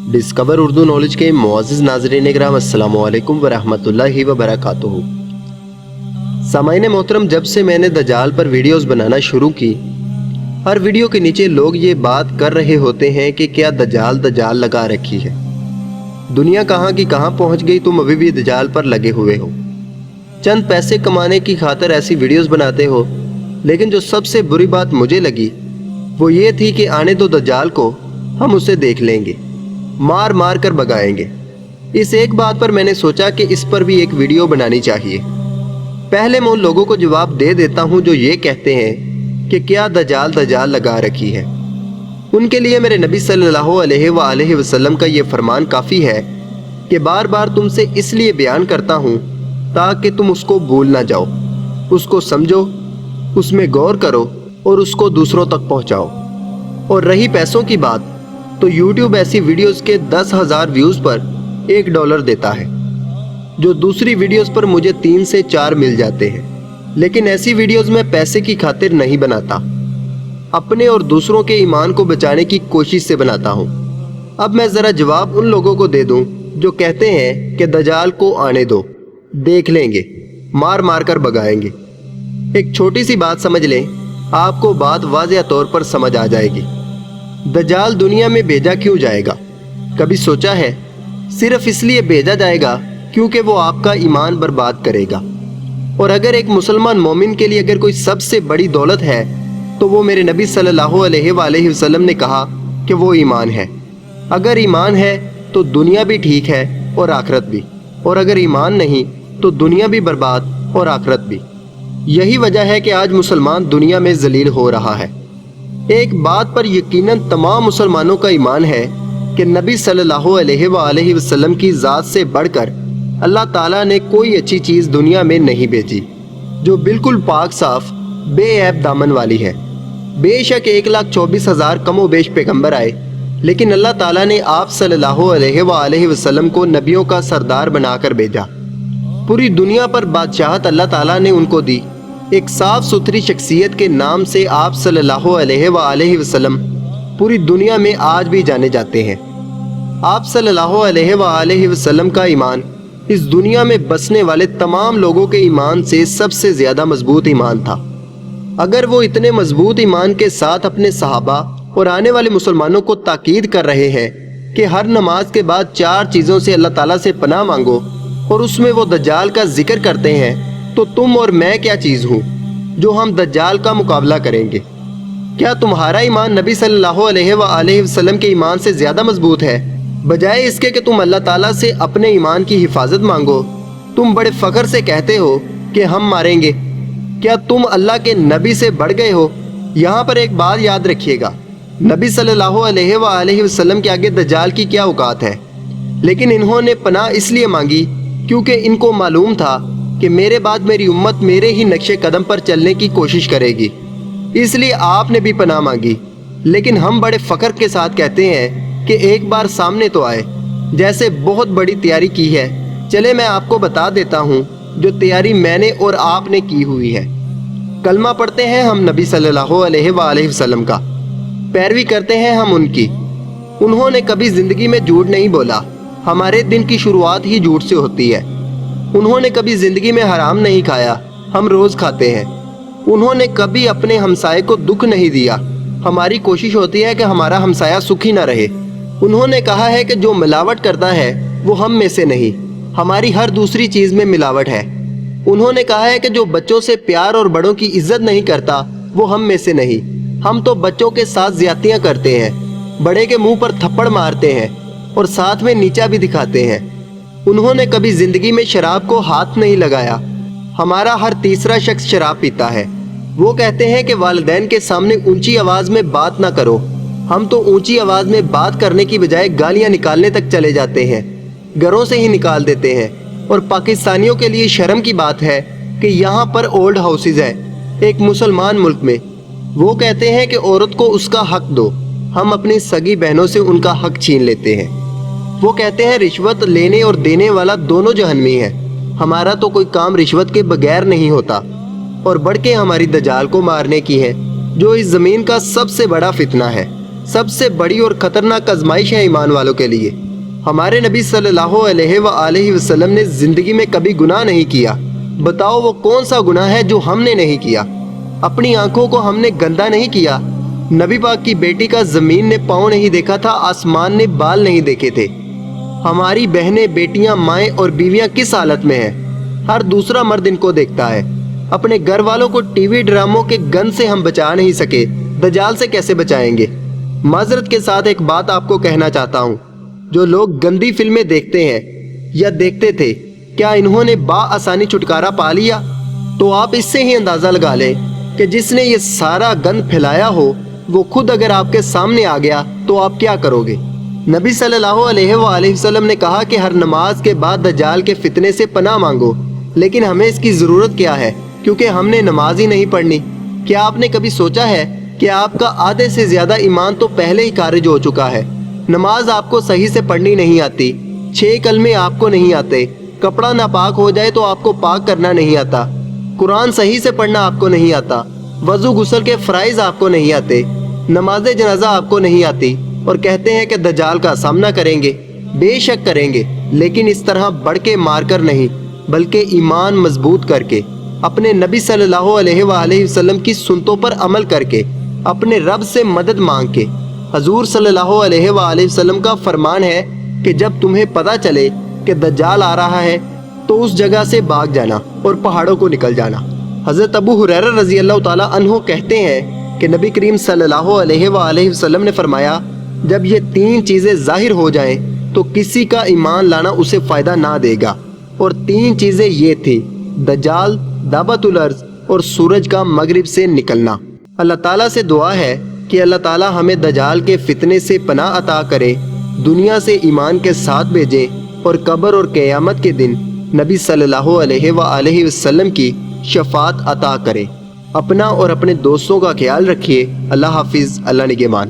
Discover Urdu knowledge के मुअज़्ज़िज़ नाज़रीन इकराम, अस्सलामु अलैकुम वरहमतुल्लाहि वबरकातुहू। सामाईन मोहतरम, जब से मैंने दज्जाल पर वीडियोस बनाना शुरू की, हर वीडियो के नीचे लोग ये बात कर रहे होते हैं कि क्या दज्जाल दज्जाल लगा रखी है। दुनिया कहाँ की कहाँ पहुँच गई, तुम अभी भी दज्जाल पर लगे हुए हो। चंद पैसे कमाने की खातिर ऐसी वीडियोस बनाते हो, लेकिन जो सबसे बुरी बात मुझे लगी वो ये थी कि आने दो दज्जाल को, हम उसे देख लेंगे, मार मार कर भगाएंगे। इस एक बात पर मैंने सोचा कि इस पर भी एक वीडियो बनानी चाहिए। पहले मैं उन लोगों को जवाब दे देता हूं जो ये कहते हैं कि क्या दज्जाल दज्जाल लगा रखी है। उनके लिए मेरे नबी सल्लल्लाहु अलैहि वसल्लम का ये फरमान काफ़ी है कि बार बार तुमसे इसलिए बयान करता हूँ ताकि तुम उसको भूल ना जाओ, उसको समझो, उसमें गौर करो और उसको दूसरों तक पहुँचाओ। और रही पैसों की बात, तो YouTube ऐसी वीडियोस के 10,000 व्यूज़ पर $1 देता है, जो दूसरी वीडियोस पर मुझे 3 से 4 मिल जाते हैं। लेकिन ऐसी वीडियोस मैं पैसे की खातिर नहीं बनाता, अपने और दूसरों के ईमान को बचाने की कोशिश से बनाता हूँ। अब मैं ज़रा जवाब उन लोगों को दे दूँ जो कहते हैं कि दज्जाल को आने दो, देख लेंगे, मार मार कर भगाएंगे। एक छोटी सी बात समझ लें, आपको बात वाज़ेह तौर पर समझ आ जाएगी। दज्जाल दुनिया में भेजा क्यों जाएगा? कभी सोचा है? सिर्फ इसलिए भेजा जाएगा क्योंकि वो आपका ईमान बर्बाद करेगा। और अगर एक मुसलमान मोमिन के लिए अगर कोई सबसे बड़ी दौलत है तो वो मेरे नबी सल्लल्लाहु अलैहि वसल्लम ने कहा कि वो ईमान है। अगर ईमान है तो दुनिया भी ठीक है और आखिरत भी, और अगर ईमान नहीं तो दुनिया भी बर्बाद और आखिरत भी। यही वजह है कि आज मुसलमान दुनिया में जलील हो रहा है। एक बात पर यकीनन तमाम मुसलमानों का ईमान है कि नबी सल्लल्लाहु अलैहि वसल्लम की ज़ात से बढ़कर अल्लाह ताला ने कोई अच्छी चीज़ दुनिया में नहीं भेजी जो बिल्कुल पाक साफ बेऐब दामन वाली है। बेशक 1,24,000 कमो बेश पैगम्बर आए, लेकिन अल्लाह ताला ने आप सल्लल्लाहु अलैहि वसल्लम को नबियों का सरदार बनाकर भेजा। पूरी दुनिया पर बादशाहत अल्लाह ताला ने उनको दी। एक साफ सुथरी शख्सियत के नाम से आप सल्लल्लाहु अलैहि वसल्लम पूरी दुनिया में आज भी जाने जाते हैं। आप सल्लल्लाहु अलैहि वसल्लम का ईमान इस दुनिया में बसने वाले तमाम लोगों के ईमान से सबसे ज़्यादा मजबूत ईमान था। अगर वो इतने मजबूत ईमान के साथ अपने सहाबा और आने वाले मुसलमानों को ताकीद कर रहे हैं कि हर नमाज के बाद 4 चीज़ों से अल्लाह ताला से पनाह मांगो, और उसमें वो दज्जाल का जिक्र करते हैं, तो तुम और मैं क्या चीज़ हूँ जो हम दज्जाल का मुकाबला करेंगे? क्या तुम्हारा ईमान नबी सल्लल्लाहु अलैहि वसल्लम के ईमान से ज़्यादा मजबूत है? बजाय इसके कि तुम अल्लाह ताला से अपने ईमान की हिफाजत मांगो, तुम बड़े फ़ख्र से कहते हो कि हम मारेंगे। क्या तुम अल्लाह के नबी से बढ़ गए हो? यहाँ पर एक बात याद रखिएगा, नबी सल्लल्लाहु अलैहि वसल्लम के आगे दज्जाल की क्या औकात है। लेकिन इन्होंने पनाह इसलिए मांगी क्योंकि इनको मालूम था कि मेरे बाद मेरी उम्मत मेरे ही नक्शे कदम पर चलने की कोशिश करेगी, इसलिए आपने भी पनाह मांगी। लेकिन हम बड़े फ़ख्र के साथ कहते हैं कि एक बार सामने तो आए, जैसे बहुत बड़ी तैयारी की है। चले मैं आपको बता देता हूँ जो तैयारी मैंने और आपने की हुई है। कलमा पढ़ते हैं हम नबी सल्लल्लाहु अलैहि वसल्लम का, पैरवी करते हैं हम उनकी। उन्होंने कभी ज़िंदगी में झूठ नहीं बोला, हमारे दिन की शुरुआत ही झूठ से होती है। उन्होंने कभी ज़िंदगी में हराम नहीं खाया, हम रोज़ खाते हैं। उन्होंने कभी अपने हमसाये को दुख नहीं दिया, हमारी कोशिश होती है कि हमारा हमसाया सुखी ना रहे। उन्होंने कहा है कि जो मिलावट करता है वो हम में से नहीं, हमारी हर दूसरी चीज़ में मिलावट है। उन्होंने कहा है कि जो बच्चों से प्यार और बड़ों की इज्जत नहीं करता वो हम में से नहीं, हम तो बच्चों के साथ ज्यादतियाँ करते हैं, बड़े के मुंह पर थप्पड़ मारते हैं और साथ में नीचा भी दिखाते हैं। उन्होंने कभी ज़िंदगी में शराब को हाथ नहीं लगाया, हमारा हर तीसरा शख्स शराब पीता है। वो कहते हैं कि वालिदैन के सामने ऊंची आवाज़ में बात ना करो, हम तो ऊंची आवाज़ में बात करने की बजाय गालियाँ निकालने तक चले जाते हैं, घरों से ही निकाल देते हैं। और पाकिस्तानियों के लिए शर्म की बात है कि यहाँ पर ओल्ड हाउसेज है एक मुसलमान मुल्क में। वो कहते हैं कि औरत को उसका हक दो, हम अपनी सगी बहनों से उनका हक छीन लेते हैं। वो कहते हैं रिश्वत लेने और देने वाला दोनों जहन्नमी है, हमारा तो कोई काम रिश्वत के बगैर नहीं होता। और बढ़ के हमारी दज्जाल को मारने की है जो इस ज़मीन का सबसे बड़ा फितना है। سب سے بڑی اور خطرناک آزمائش ہے ایمان والوں کے لیے۔ ہمارے نبی صلی اللہ علیہ وآلہ وسلم نے زندگی میں کبھی گناہ نہیں کیا۔ بتاؤ وہ کون سا گناہ ہے جو ہم نے نہیں کیا؟ اپنی آنکھوں کو ہم نے گندا نہیں کیا۔ نبی پاک کی بیٹی کا زمین نے پاؤں نہیں دیکھا تھا، آسمان نے بال نہیں دیکھے تھے۔ ہماری بہنیں، بیٹیاں، مائیں اور بیویاں کس حالت میں ہیں؟ ہر دوسرا مرد ان کو دیکھتا ہے۔ اپنے گھر والوں کو ٹی وی ڈراموں کے گن سے ہم بچا نہیں سکے، دجال سے کیسے بچائیں گے؟ معذرت کے ساتھ ایک بات آپ کو کہنا چاہتا ہوں، جو لوگ گندی فلمیں دیکھتے ہیں یا دیکھتے تھے، کیا انہوں نے بآسانی چھٹکارا پا لیا؟ تو آپ اس سے ہی اندازہ لگا لیں کہ جس نے یہ سارا گند پھیلایا ہو وہ خود اگر آپ کے سامنے آ گیا تو آپ کیا کرو گے؟ نبی صلی اللہ علیہ وآلہ وسلم نے کہا کہ ہر نماز کے بعد دجال کے فتنے سے پناہ مانگو، لیکن ہمیں اس کی ضرورت کیا ہے کیونکہ ہم نے نماز ہی نہیں پڑھنی۔ کیا آپ نے کبھی سوچا ہے کہ آپ کا آدھے سے زیادہ ایمان تو پہلے ہی خارج ہو چکا ہے؟ نماز آپ کو صحیح سے پڑھنی نہیں آتی، 6 کلمے آپ کو نہیں آتے، کپڑا ناپاک ہو جائے تو آپ کو پاک کرنا نہیں آتا، قرآن صحیح سے پڑھنا آپ کو نہیں آتا، وضو غسل کے فرائض آپ کو نہیں آتے، نماز جنازہ آپ کو نہیں آتی، اور کہتے ہیں کہ دجال کا سامنا کریں گے۔ بے شک کریں گے، لیکن اس طرح بڑھ کے مار کر نہیں، بلکہ ایمان مضبوط کر کے، اپنے نبی صلی اللہ علیہ وآلہ وسلم کی سنتوں پر عمل کر کے، اپنے رب سے مدد مانگ کے۔ حضور صلی اللہ علیہ وآلہ وسلم کا فرمان ہے کہ جب تمہیں پتہ چلے کہ دجال آ رہا ہے تو اس جگہ سے بھاگ جانا اور پہاڑوں کو نکل جانا۔ حضرت ابو ہریرہ رضی اللہ تعالیٰ عنہ کہتے ہیں کہ نبی کریم صلی اللہ علیہ وآلہ وسلم نے فرمایا، جب یہ 3 چیزیں ظاہر ہو جائیں تو کسی کا ایمان لانا اسے فائدہ نہ دے گا، اور 3 چیزیں یہ تھی: دجال، دعوت الارض اور سورج کا مغرب سے نکلنا۔ اللہ تعالیٰ سے دعا ہے کہ اللہ تعالیٰ ہمیں دجال کے فتنے سے پناہ عطا کرے، دنیا سے ایمان کے ساتھ بھیجیں، اور قبر اور قیامت کے دن نبی صلی اللہ علیہ وآلہ وسلم کی شفاعت عطا کرے۔ اپنا اور اپنے دوستوں کا خیال رکھیے۔ اللہ حافظ، اللہ نگہبان۔